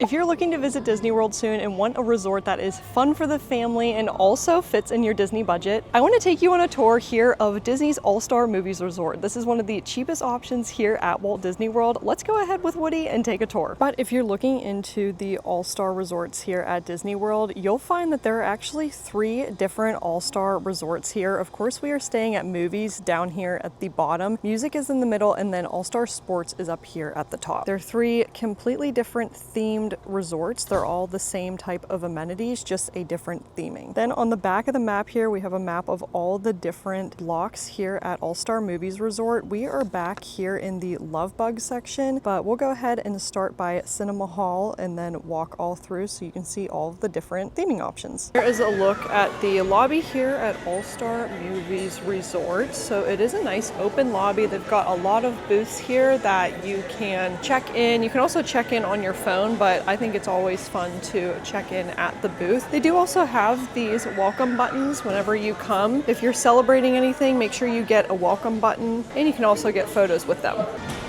If you're looking to visit Disney World soon and want a resort that is fun for the family and also fits in your Disney budget, I want to take you on a tour here of Disney's All-Star Movies Resort. This is one of the cheapest options here at Walt Disney World. Let's go ahead with Woody and take a tour. But if you're looking into the All-Star Resorts here at Disney World, you'll find that there are actually 3 different All-Star Resorts here. Of course, we are staying at Movies down here at the bottom. Music is in the middle, and then All-Star Sports is up here at the top. They're 3 completely different themed resorts. They're all the same type of amenities, just a different theming. Then on the back of the map here, we have a map of all the different blocks here at All-Star Movies Resort. We are back here in the Love Bug section, but we'll go ahead and start by Cinema Hall and then walk all through so you can see all of the different theming options. Here is a look at the lobby here at All-Star Movies Resort. So it is a nice open lobby. They've got a lot of booths here that you can check in. You can also check in on your phone, but I think it's always fun to check in at the booth. They do also have these welcome buttons whenever you come. If you're celebrating anything, make sure you get a welcome button, and you can also get photos with them.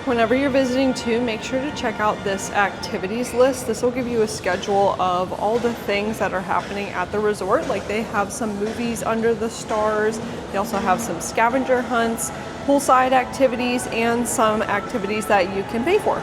Whenever you're visiting too, make sure to check out this activities list. This will give you a schedule of all the things that are happening at the resort. Like they have some movies under the stars. They also have some scavenger hunts, poolside activities, and some activities that you can pay for.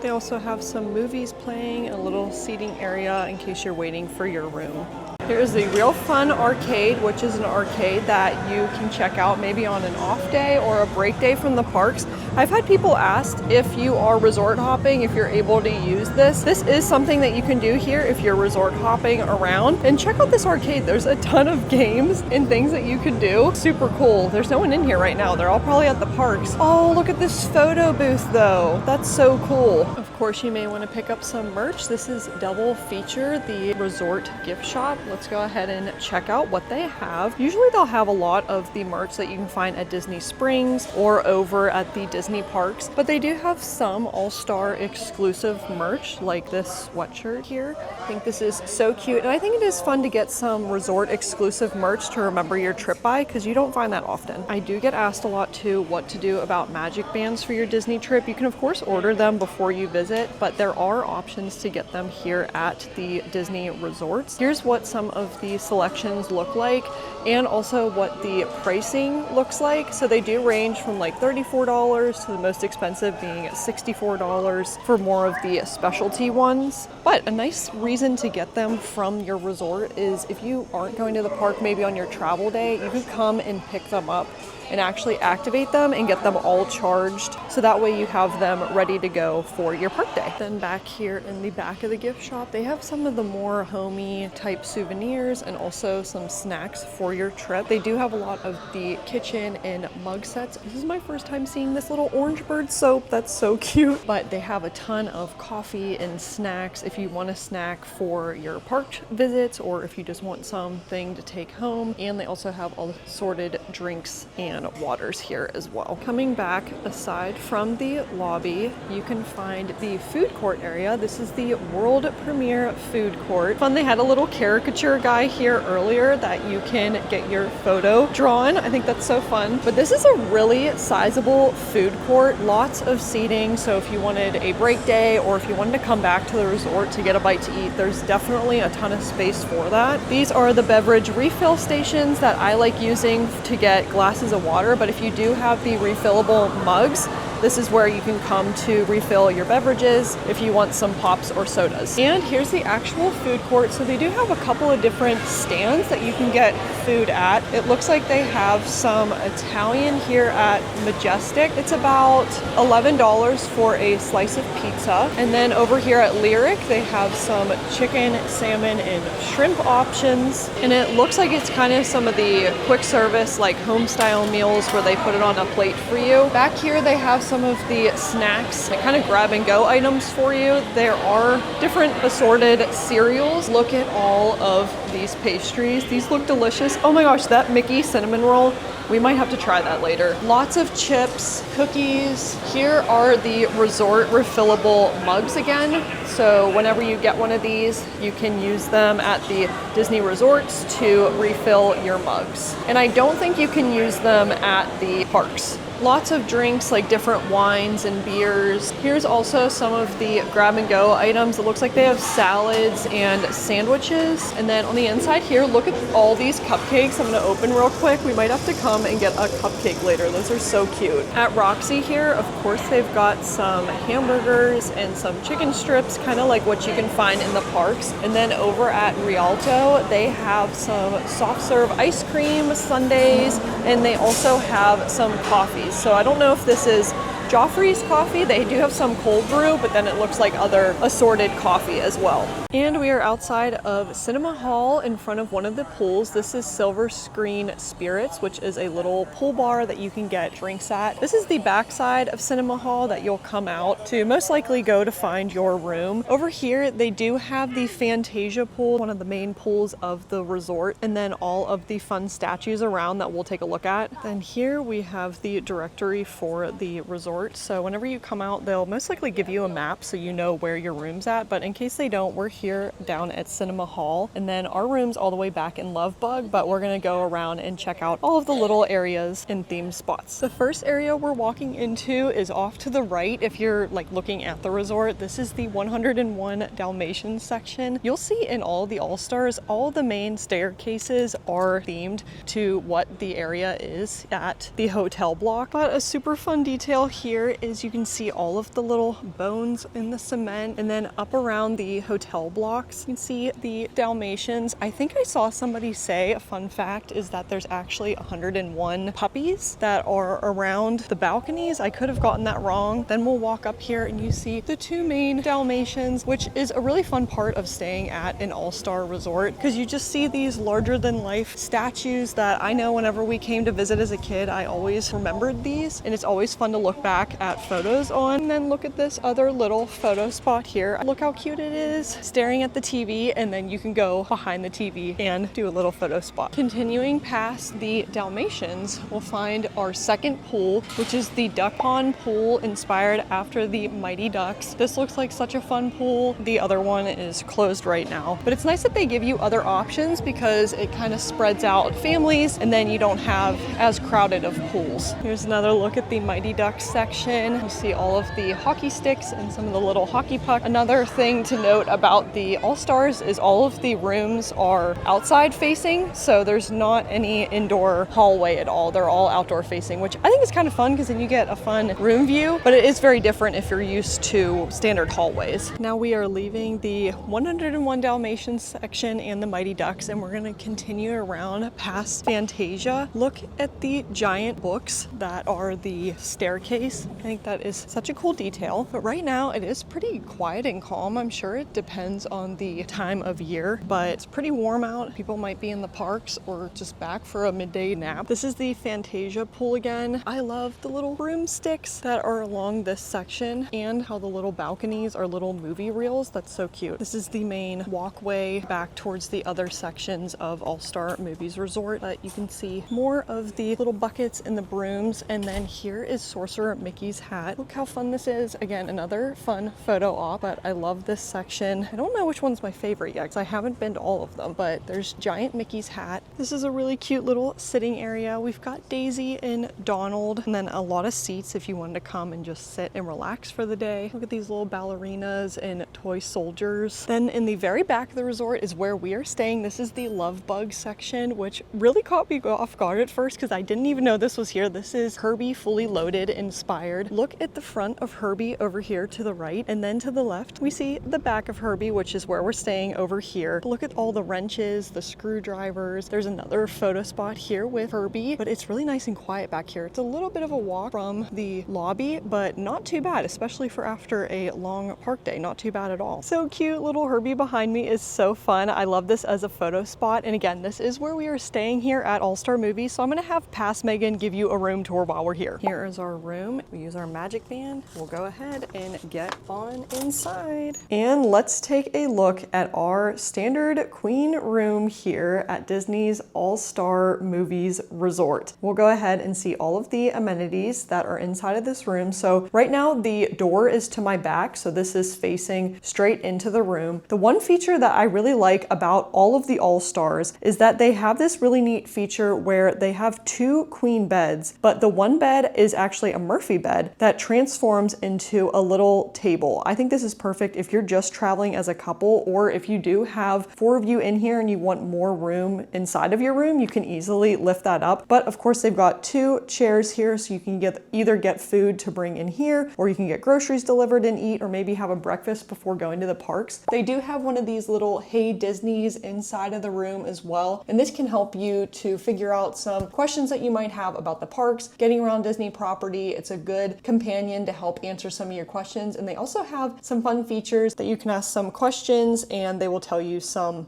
They also have some movies playing, a little seating area in case you're waiting for your room. Here's the Real Fun Arcade, which is an arcade that you can check out maybe on an off day or a break day from the parks. I've had people ask if you are resort hopping, if you're able to use this. This is something that you can do here if you're resort hopping around. And check out this arcade. There's a ton of games and things that you can do. Super cool. There's no one in here right now. They're all probably at the parks. Oh, look at this photo booth though. That's so cool. Of course, you may want to pick up some merch. This is double feature, the resort gift shop. Let's go ahead and check out what they have. Usually they'll have a lot of the merch that you can find at Disney Springs or over at the Disney parks, but they do have some All-Star exclusive merch like this sweatshirt here. I think this is so cute, and I think it is fun to get some resort exclusive merch to remember your trip by, because you don't find that often. I do get asked a lot too what to do about magic bands for your Disney trip. You can of course order them before you visit, but there are options to get them here at the Disney resorts. Here's what some of the selections look like, and also what the pricing looks like. So they do range from like $34 to the most expensive being $64 for more of the specialty ones. But a nice reason to get them from your resort is if you aren't going to the park maybe on your travel day, you could come and pick them up and actually activate them and get them all charged, so that way you have them ready to go for your park day. Then back here in the back of the gift shop, they have some of the more homey type souvenirs and also some snacks for your trip. They do have a lot of the kitchen and mug sets. This is my first time seeing this little orange bird soap. That's so cute. But they have a ton of coffee and snacks if you want a snack for your park visits or if you just want something to take home. And they also have assorted drinks and waters here as well. Coming back, aside from the lobby, you can find the food court area. This is the world premiere food court. Fun, they had a little caricature guy here earlier that you can get your photo drawn. I think that's so fun. But this is a really sizable food court, lots of seating. So if you wanted a break day or if you wanted to come back to the resort to get a bite to eat, there's definitely a ton of space for that. These are the beverage refill stations that I like using to get glasses of water, but if you do have the refillable mugs, this is where you can come to refill your beverages if you want some pops or sodas. And here's the actual food court. So they do have a couple of different stands that you can get food at. It looks like they have some Italian here at Majestic. It's about $11 for a slice of pizza. And then over here at Lyric, they have some chicken, salmon, and shrimp options. And it looks like it's kind of some of the quick service, like home style meals where they put it on a plate for you. Back here, they have some of the snacks, kind of grab and go items for you. There are different assorted cereals. Look at all of these pastries. These look delicious. Oh my gosh, that Mickey cinnamon roll, we might have to try that later. Lots of chips, cookies. Here are the resort refillable mugs again. So whenever you get one of these, you can use them at the Disney resorts to refill your mugs. And I don't think you can use them at the parks. Lots of drinks, like different wines and beers. Here's also some of the grab and go items. It looks like they have salads and sandwiches. And then on the inside here, look at all these cupcakes. I'm gonna open real quick. We might have to come and get a cupcake later. Those are so cute. At Roxy here, of course, they've got some hamburgers and some chicken strips, kind of like what you can find in the parks. And then over at Rialto, they have some soft serve ice cream sundaes, and they also have some coffees. So I don't know if this is Joffrey's coffee. They do have some cold brew, but then it looks like other assorted coffee as well. And we are outside of Cinema Hall in front of one of the pools. This is Silver Screen Spirits, which is a little pool bar that you can get drinks at. This is the backside of Cinema Hall that you'll come out to most likely go to find your room. Over here, they do have the Fantasia pool, one of the main pools of the resort, and then all of the fun statues around that we'll take a look at. Then here we have the directory for the resort. So whenever you come out, they'll most likely give you a map so you know where your room's at. But in case they don't, we're here down at Cinema Hall. And then our room's all the way back in Love Bug, but we're gonna go around and check out all of the little areas and themed spots. The first area we're walking into is off to the right. If you're like looking at the resort, this is the 101 Dalmatians section. You'll see in all the All-Stars, all the main staircases are themed to what the area is at the hotel block. But a super fun detail here is you can see all of the little bones in the cement, and then up around the hotel blocks you can see the Dalmatians. I think I saw somebody say, a fun fact is that there's actually 101 puppies that are around the balconies. I could have gotten that wrong. Then we'll walk up here and you see the two main Dalmatians, which is a really fun part of staying at an all-star resort, because you just see these larger than life statues that I know whenever we came to visit as a kid, I always remembered these, and it's always fun to look back at photos on. And then look at this other little photo spot here. Look how cute it is, staring at the TV, and then you can go behind the TV and do a little photo spot. Continuing past the Dalmatians, we'll find our second pool, which is the duck pond pool inspired after the Mighty Ducks. This looks like such a fun pool. The other one is closed right now, but it's nice that they give you other options because it kind of spreads out families, and then you don't have as crowded of pools. Here's another look at the Mighty Ducks section. You see all of the hockey sticks and some of the little hockey pucks. Another thing to note about the All-Stars is all of the rooms are outside facing, so there's not any indoor hallway at all. They're all outdoor facing, which I think is kind of fun because then you get a fun room view, but it is very different if you're used to standard hallways. Now we are leaving the 101 Dalmatians section and the Mighty Ducks, and we're going to continue around past Fantasia. Look at the giant books that are the staircase. I think that is such a cool detail, but right now it is pretty quiet and calm. I'm sure it depends on the time of year, but it's pretty warm out. People might be in the parks or just back for a midday nap. This is the Fantasia pool again. I love the little broomsticks that are along this section and how the little balconies are little movie reels. That's so cute. This is the main walkway back towards the other sections of All-Star Movies Resort, but you can see more of the little buckets and the brooms. And then here is Sorcerer Mickey's hat. Look how fun this is. Again, another fun photo op, but I love this section. I don't know which one's my favorite yet because I haven't been to all of them, but there's giant Mickey's hat. This is a really cute little sitting area. We've got Daisy and Donald, and then a lot of seats if you wanted to come and just sit and relax for the day. Look at these little ballerinas and toy soldiers. Then in the very back of the resort is where we are staying. This is the Love Bug section, which really caught me off guard at first because I didn't even know this was here. This is Herbie Fully Loaded inspired. Look at the front of Herbie over here to the right, and then to the left we see the back of Herbie, which is where we're staying over here. Look at all the wrenches, the screwdrivers. There's another photo spot here with Herbie, but it's really nice and quiet back here. It's a little bit of a walk from the lobby, but not too bad, especially for after a long park day. Not too bad at all. So cute. Little Herbie behind me is so fun. I love this as a photo spot. And again, this is where we are staying here at All-Star Movies, so I'm gonna have Past Megan give you a room tour while we're here. Here is our room. room. We use our magic band. We'll go ahead and get on inside. And let's take a look at our standard queen room here at Disney's All-Star Movies Resort. We'll go ahead and see all of the amenities that are inside of this room. So right now the door is to my back, so this is facing straight into the room. The one feature that I really like about all of the All-Stars is that they have this really neat feature where they have 2 queen beds, but the one bed is actually a Murphy bed that transforms into a little table. I think this is perfect if you're just traveling as a couple, or if you do have 4 of you in here and you want more room inside of your room, you can easily lift that up. But of course they've got 2 chairs here, so you can either get food to bring in here, or you can get groceries delivered and eat, or maybe have a breakfast before going to the parks. They do have one of these little Hey Disneys inside of the room as well, and this can help you to figure out some questions that you might have about the parks, getting around Disney property. It's a good companion to help answer some of your questions, and they also have some fun features that you can ask some questions and they will tell you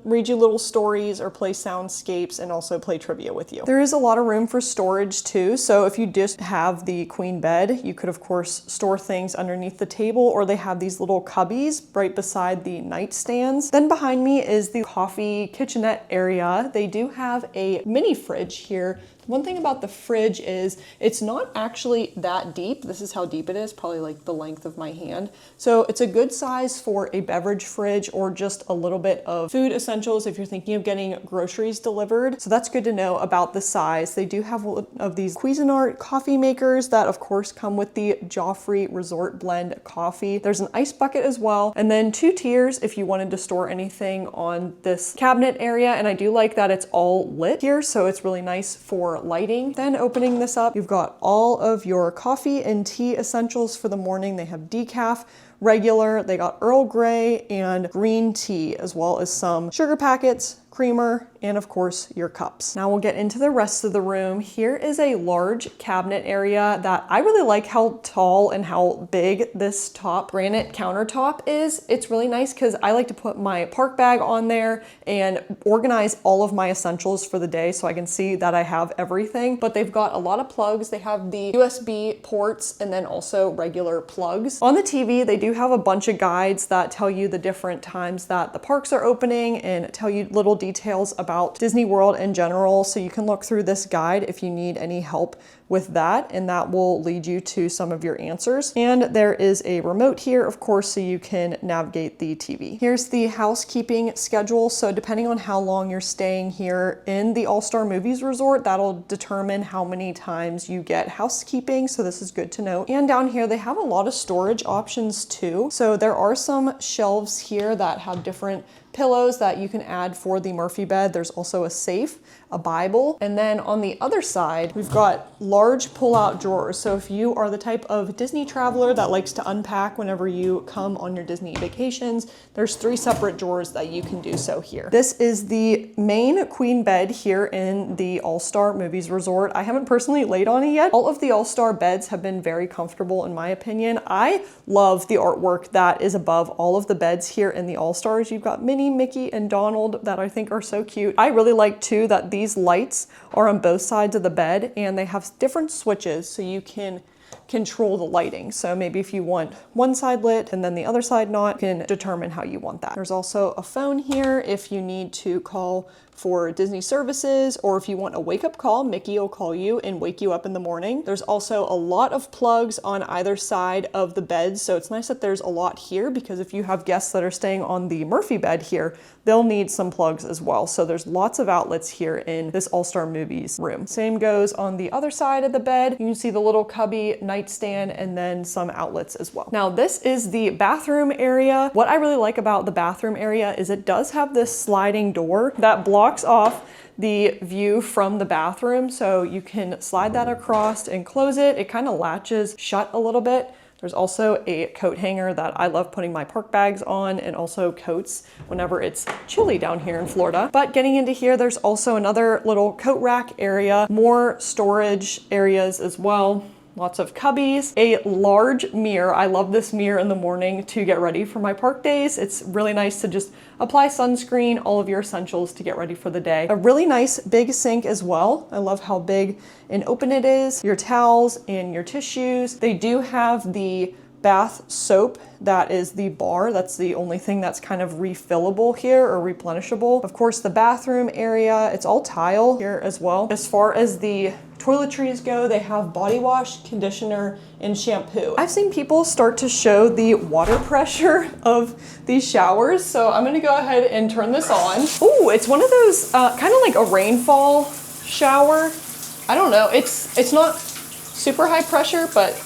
read you little stories or play soundscapes and also play trivia with you. There is a lot of room for storage too, so if you just have the queen bed, you could of course store things underneath the table, or they have these little cubbies right beside the nightstands. Then behind me is the coffee kitchenette area. They do have a mini fridge here. One thing about the fridge is it's not actually that deep. This is how deep it is, probably like the length of my hand. So it's a good size for a beverage fridge or just a little bit of food essentials if you're thinking of getting groceries delivered. So that's good to know about the size. They do have one of these Cuisinart coffee makers that of course come with the Joffrey Resort Blend coffee. There's an ice bucket as well. And then 2 tiers if you wanted to store anything on this cabinet area. And I do like that it's all lit here, so it's really nice for lighting. Then opening this up, you've got all of your coffee and tea essentials for the morning. They have decaf, regular, they got Earl Grey and green tea, as well as some sugar packets, creamer, and of course your cups. Now we'll get into the rest of the room. Here is a large cabinet area that I really like how tall and how big this top granite countertop is. It's really nice because I like to put my park bag on there and organize all of my essentials for the day so I can see that I have everything. But they've got a lot of plugs. They have the USB ports and then also regular plugs. On the TV, they do have a bunch of guides that tell you the different times that the parks are opening and tell you little details about Disney World in general, so you can look through this guide if you need any help with that, and that will lead you to some of your answers. And there is a remote here, of course, so you can navigate the TV. Here's the housekeeping schedule. So depending on how long you're staying here in the All-Star Movies Resort, that'll determine how many times you get housekeeping, so this is good to know. And down here, they have a lot of storage options too. So there are some shelves here that have different pillows that you can add for the Murphy bed. There's also a safe, a Bible, and then on the other side, we've got large pull-out drawers. So if you are the type of Disney traveler that likes to unpack whenever you come on your Disney vacations, there's 3 separate drawers that you can do so here. This is the main queen bed here in the All-Star Movies Resort. I haven't personally laid on it yet. All of the All-Star beds have been very comfortable in my opinion. I love the artwork that is above all of the beds here in the All-Stars. You've got Minnie, Mickey, and Donald that I think are so cute. I really like too that these lights are on both sides of the bed and they have different switches so you can control the lighting. So maybe if you want one side lit and then the other side not, you can determine how you want that. There's also a phone here if you need to call for Disney services, or if you want a wake-up call, Mickey will call you and wake you up in the morning. There's also a lot of plugs on either side of the bed, so it's nice that there's a lot here, because if you have guests that are staying on the Murphy bed here, they'll need some plugs as well. So there's lots of outlets here in this All-Star Movies room. Same goes on the other side of the bed. You can see the little cubby nightstand and then some outlets as well. Now this is the bathroom area. What I really like about the bathroom area is it does have this sliding door that blocks off the view from the bathroom, so you can slide that across and close it. It kind of latches shut a little bit. There's also a coat hanger that I love putting my park bags on, and also coats whenever it's chilly down here in Florida. But getting into here, there's also another little coat rack area, more storage areas as well. lots of cubbies, a large mirror. I love this mirror in the morning to get ready for my park days. It's really nice to just apply sunscreen, all of your essentials to get ready for the day. A really nice big sink as well. I love how big and open it is. Your towels and your tissues. They do have the bath soap that is the bar. That's the only thing that's kind of refillable here or replenishable. Of course, the bathroom area, it's all tile here as well. As far as the toiletries go, they have body wash, conditioner, and shampoo. I've seen people start to show the water pressure of these showers, so I'm gonna go ahead and turn this on. Ooh, it's one of those kind of like a rainfall shower. I don't know, it's not super high pressure, but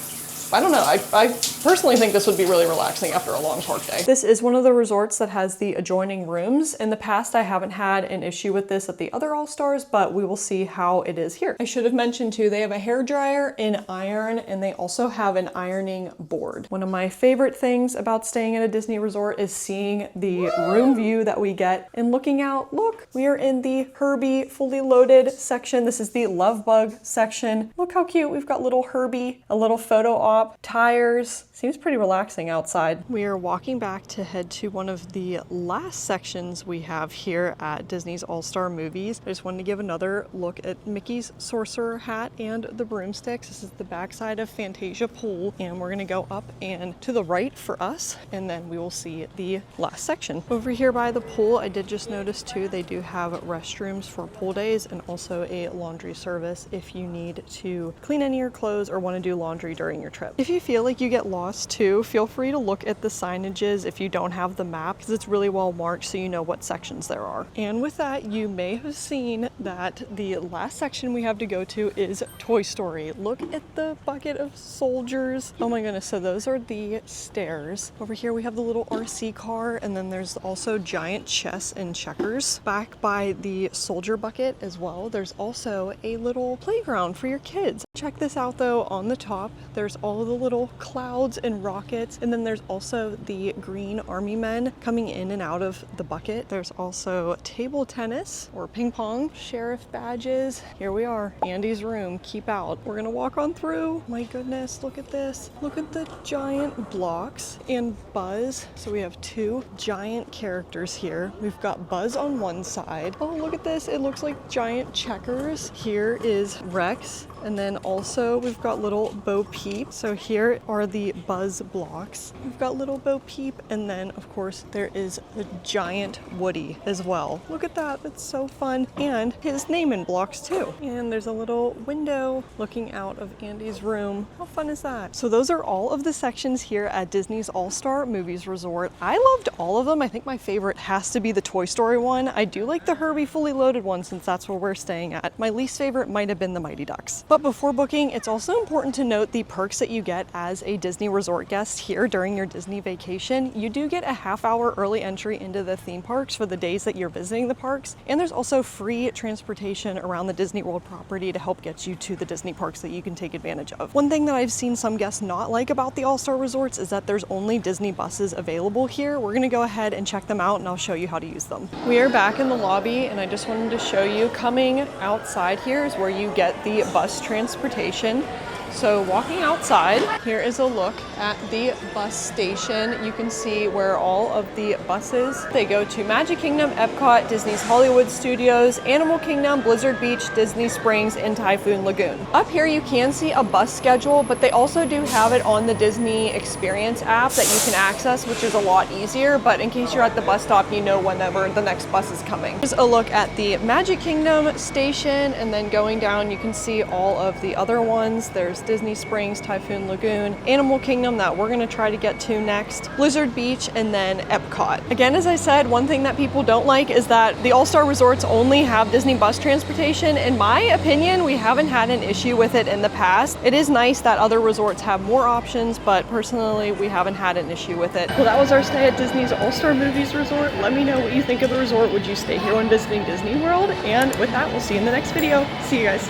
I don't know, I personally think this would be really relaxing after a long park day. This is one of the resorts that has the adjoining rooms. In the past, I haven't had an issue with this at the other All-Stars, but we will see how it is here. I should have mentioned too, they have a hair dryer, an iron, and they also have an ironing board. One of my favorite things about staying at a Disney resort is seeing the room view that we get and looking out. Look, we are in the Herbie fully loaded section. This is the Love Bug section. Look how cute. We've got little Herbie, a little photo op, tires. Seems pretty relaxing outside. We are walking back to head to one of the last sections we have here at Disney's All-Star Movies. I just wanted to give another look at Mickey's sorcerer hat and the broomsticks. This is the backside of Fantasia pool, and we're gonna go up and to the right for us, and then we will see the last section. Over here by the pool, I did just notice too, they do have restrooms for pool days and also a laundry service if you need to clean any of your clothes or want to do laundry during your trip. If you feel like you get lost too, feel free to look at the signages if you don't have the map, because it's really well marked so you know what sections there are. And with that, you may have seen that the last section we have to go to is Toy Story. Look at the bucket of soldiers. Oh my goodness, so those are the stairs. Over here we have the little RC car, and then there's also giant chess and checkers. Back by the soldier bucket as well, there's also a little playground for your kids. Check this out though, on the top, there's all of the little clouds and rockets, and then there's also the green army men coming in and out of the bucket. There's also table tennis or ping pong, sheriff badges. Here we are, Andy's room, keep out. We're gonna walk on through. My goodness, look at this. Look at the giant blocks and Buzz. So we have two giant characters here. We've got Buzz on one side. Oh, look at this. It looks like giant checkers. Here is Rex. And then also we've got little Bo Peep. So here are the Buzz blocks. We've got little Bo Peep, and then of course there is a giant Woody as well. Look at that, that's so fun. And his name in blocks too. And there's a little window looking out of Andy's room. How fun is that? So those are all of the sections here at Disney's All-Star Movies Resort. I loved all of them. I think my favorite has to be the Toy Story one. I do like the Herbie fully loaded one since that's where we're staying at. My least favorite might have been the Mighty Ducks. But before booking, it's also important to note the perks that you get as a Disney resort guest here during your Disney vacation. You do get a half-hour early entry into the theme parks for the days that you're visiting the parks, and there's also free transportation around the Disney World property to help get you to the Disney parks that you can take advantage of. One thing that I've seen some guests not like about the All-Star Resorts is that there's only Disney buses available here. We're gonna go ahead and check them out, and I'll show you how to use them. We are back in the lobby, and I just wanted to show you, coming outside here is where you get the bus transportation. So walking outside, here is a look at the bus station. You can see where all of the buses, they go to Magic Kingdom, Epcot, Disney's Hollywood Studios, Animal Kingdom, Blizzard Beach, Disney Springs, and Typhoon Lagoon. Up here you can see a bus schedule, but they also do have it on the Disney Experience app that you can access, which is a lot easier, but in case you're at the bus stop, you know whenever the next bus is coming. Here's a look at the Magic Kingdom station, and then going down you can see all of the other ones. There's Disney Springs, Typhoon Lagoon, Animal Kingdom that we're gonna try to get to next, Blizzard Beach, and then Epcot. Again, as I said, one thing that people don't like is that the All-Star Resorts only have Disney bus transportation. In my opinion, we haven't had an issue with it in the past. It is nice that other resorts have more options, but personally, we haven't had an issue with it. Well, that was our stay at Disney's All-Star Movies Resort. Let me know what you think of the resort. Would you stay here when visiting Disney World? And with that, we'll see you in the next video. See you guys.